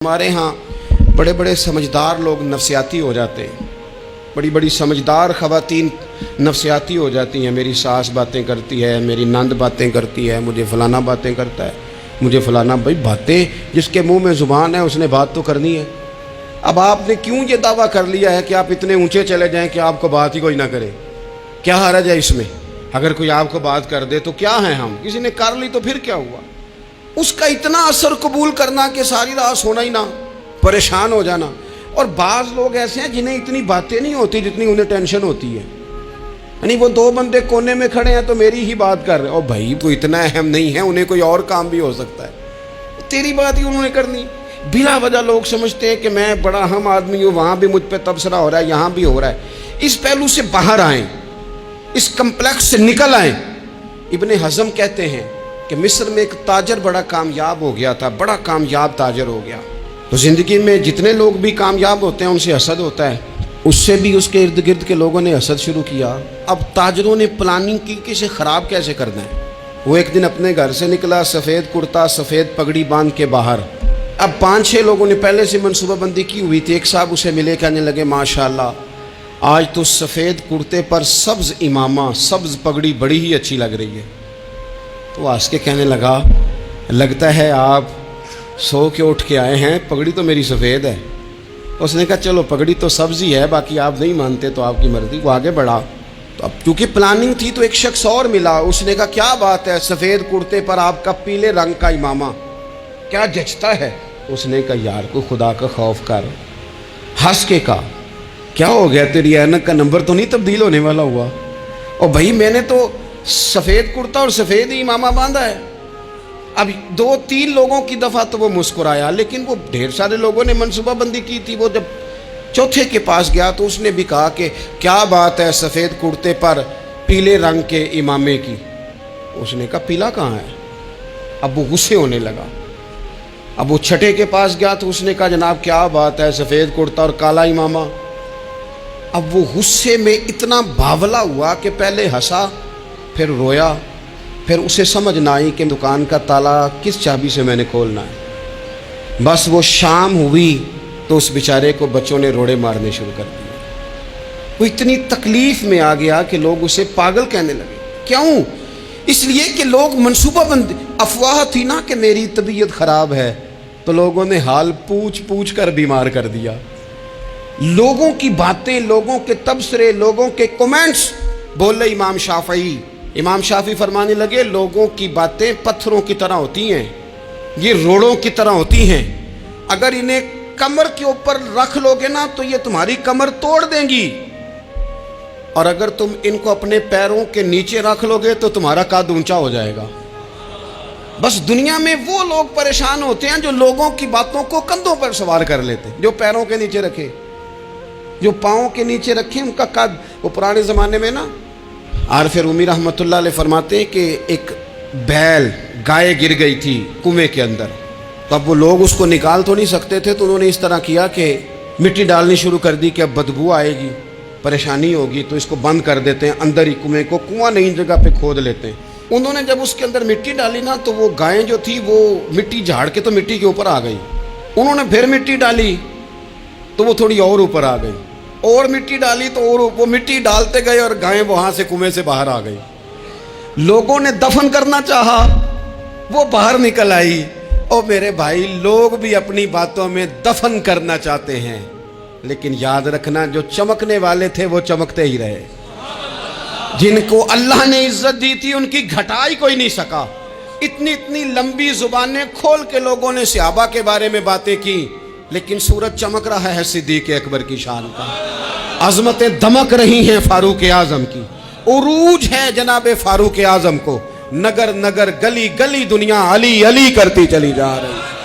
ہمارے ہاں بڑے بڑے سمجھدار لوگ نفسیاتی ہو جاتے ہیں، بڑی بڑی سمجھدار خواتین نفسیاتی ہو جاتی ہیں۔ میری ساس باتیں کرتی ہے، میری نند باتیں کرتی ہے، مجھے فلانا باتیں کرتا ہے، مجھے فلانا۔ بھائی باتیں، جس کے منہ میں زبان ہے اس نے بات تو کرنی ہے۔ اب آپ نے کیوں یہ دعویٰ کر لیا ہے کہ آپ اتنے اونچے چلے جائیں کہ آپ کو بات ہی کوئی نہ کرے؟ کیا حرج ہے اس میں؟ اگر کوئی آپ کو بات کر دے تو کیا ہیں ہم؟ کسی نے کر لی تو پھر کیا ہوا؟ اس کا اتنا اثر قبول کرنا کہ ساری رات سونا ہی نہ، پریشان ہو جانا۔ اور بعض لوگ ایسے ہیں جنہیں اتنی باتیں نہیں ہوتی جتنی انہیں ٹینشن ہوتی ہے۔ یعنی وہ دو بندے کونے میں کھڑے ہیں تو میری ہی بات کر رہے ہیں، اور بھائی تو اتنا اہم نہیں ہے، انہیں کوئی اور کام بھی ہو سکتا ہے، تیری بات ہی انہوں نے کرنی۔ بلا وجہ لوگ سمجھتے ہیں کہ میں بڑا اہم آدمی ہوں، وہاں بھی مجھ پہ تبصرہ ہو رہا ہے، یہاں بھی ہو رہا ہے۔ اس پہلو سے باہر آئیں، اس کمپلیکس سے نکل آئیں۔ ابن حزم کہتے ہیں کہ مصر میں ایک تاجر بڑا کامیاب ہو گیا تھا، بڑا کامیاب تاجر ہو گیا۔ تو زندگی میں جتنے لوگ بھی کامیاب ہوتے ہیں ان سے حسد ہوتا ہے، اس سے بھی اس کے ارد گرد کے لوگوں نے حسد شروع کیا۔ اب تاجروں نے پلاننگ کی کہ اسے خراب کیسے کرنا ہے۔ وہ ایک دن اپنے گھر سے نکلا، سفید کرتا سفید پگڑی باندھ کے باہر۔ اب 5-6 لوگوں نے پہلے سے منصوبہ بندی کی ہوئی تھی۔ ایک صاحب اسے ملے، کہنے لگے ماشاءاللہ آج تو سفید کرتے پر سبز امامہ، سبز پگڑی بڑی ہی اچھی لگ رہی ہے۔ تو ہنس کے کہنے لگا لگتا ہے آپ سو کے اٹھ کے آئے ہیں، پگڑی تو میری سفید ہے۔ اس نے کہا چلو پگڑی تو سبز ہی ہے، باقی آپ نہیں مانتے تو آپ کی مرضی۔ وہ آگے بڑھا، تو اب کیونکہ پلاننگ تھی تو ایک شخص اور ملا، اس نے کہا کیا بات ہے، سفید کرتے پر آپ کا پیلے رنگ کا امامہ کیا جچتا ہے؟ اس نے کہا یار کو خدا کا خوف کر۔ ہنس کے کہا کیا ہو گیا، تیری اینک کا نمبر تو نہیں تبدیل ہونے والا ہوا؟ اور بھائی میں نے تو سفید کرتا اور سفید ہی امامہ باندھا ہے۔ اب 2-3 لوگوں کی دفعہ تو وہ مسکرایا، لیکن وہ ڈھیر سارے لوگوں نے منصوبہ بندی کی تھی۔ وہ جب چوتھے کے پاس گیا تو اس نے بھی کہا کہ کیا بات ہے سفید کرتے پر پیلے رنگ کے امامے کی؟ اس نے کہا پیلا کہاں ہے؟ اب وہ غصے ہونے لگا۔ اب وہ چھٹے کے پاس گیا تو اس نے کہا جناب کیا بات ہے سفید کرتا اور کالا امامہ؟ اب وہ غصے میں اتنا باولا ہوا کہ پہلے ہنسا پھر رویا، پھر اسے سمجھ نہ آئی کہ دکان کا تالا کس چابی سے میں نے کھولنا ہے۔ بس وہ شام ہوئی تو اس بیچارے کو بچوں نے روڑے مارنے شروع کر دیے۔ وہ اتنی تکلیف میں آ گیا کہ لوگ اسے پاگل کہنے لگے۔ کیوں؟ اس لیے کہ لوگ منصوبہ بند، افواہ تھی نا کہ میری طبیعت خراب ہے، تو لوگوں نے حال پوچھ پوچھ کر بیمار کر دیا۔ لوگوں کی باتیں، لوگوں کے تبصرے، لوگوں کے کومنٹس۔ بولے امام شافعی، امام شافعی فرمانے لگے لوگوں کی باتیں پتھروں کی طرح ہوتی ہیں، یہ روڑوں کی طرح ہوتی ہیں، اگر انہیں کمر کے اوپر رکھ لو گے نا تو یہ تمہاری کمر توڑ دیں گی، اور اگر تم ان کو اپنے پیروں کے نیچے رکھ لو گے تو تمہارا قد اونچا ہو جائے گا۔ بس دنیا میں وہ لوگ پریشان ہوتے ہیں جو لوگوں کی باتوں کو کندھوں پر سوار کر لیتے ہیں، جو پیروں کے نیچے رکھے، جو پاؤں کے نیچے رکھے ان کا قد۔ وہ پرانے زمانے میں نا عارف رومی رحمۃ اللہ علیہ فرماتے ہیں کہ ایک بیل گائے گر گئی تھی کنویں کے اندر، تو اب وہ لوگ اس کو نکال تو نہیں سکتے تھے، تو انہوں نے اس طرح کیا کہ مٹی ڈالنی شروع کر دی کہ اب بدبو آئے گی، پریشانی ہوگی، تو اس کو بند کر دیتے ہیں اندر ہی، کنویں کو کنواں نئی جگہ پہ کھود لیتے ہیں۔ انہوں نے جب اس کے اندر مٹی ڈالی نا تو وہ گائیں جو تھی وہ مٹی جھاڑ کے تو مٹی کے اوپر آ گئی۔ انہوں نے پھر مٹی ڈالی تو وہ تھوڑی اور اوپر آ گئی، اور مٹی ڈالی تو اور وہ مٹی ڈالتے گئے اور گائیں وہاں سے کنویں سے باہر آ گئی۔ لوگوں نے دفن کرنا چاہا، وہ باہر نکل آئی۔ اور میرے بھائی لوگ بھی اپنی باتوں میں دفن کرنا چاہتے ہیں، لیکن یاد رکھنا جو چمکنے والے تھے وہ چمکتے ہی رہے، جن کو اللہ نے عزت دی تھی ان کی گھٹائی کوئی نہیں سکا۔ اتنی لمبی زبانیں کھول کے لوگوں نے صحابہ کے بارے میں باتیں کی، لیکن سورج چمک رہا ہے صدیق اکبر کی شان کا، عظمتیں دمک رہی ہیں فاروق اعظم کی، عروج ہے جناب فاروق اعظم کو، نگر نگر گلی گلی دنیا علی علی کرتی چلی جا رہی ہے۔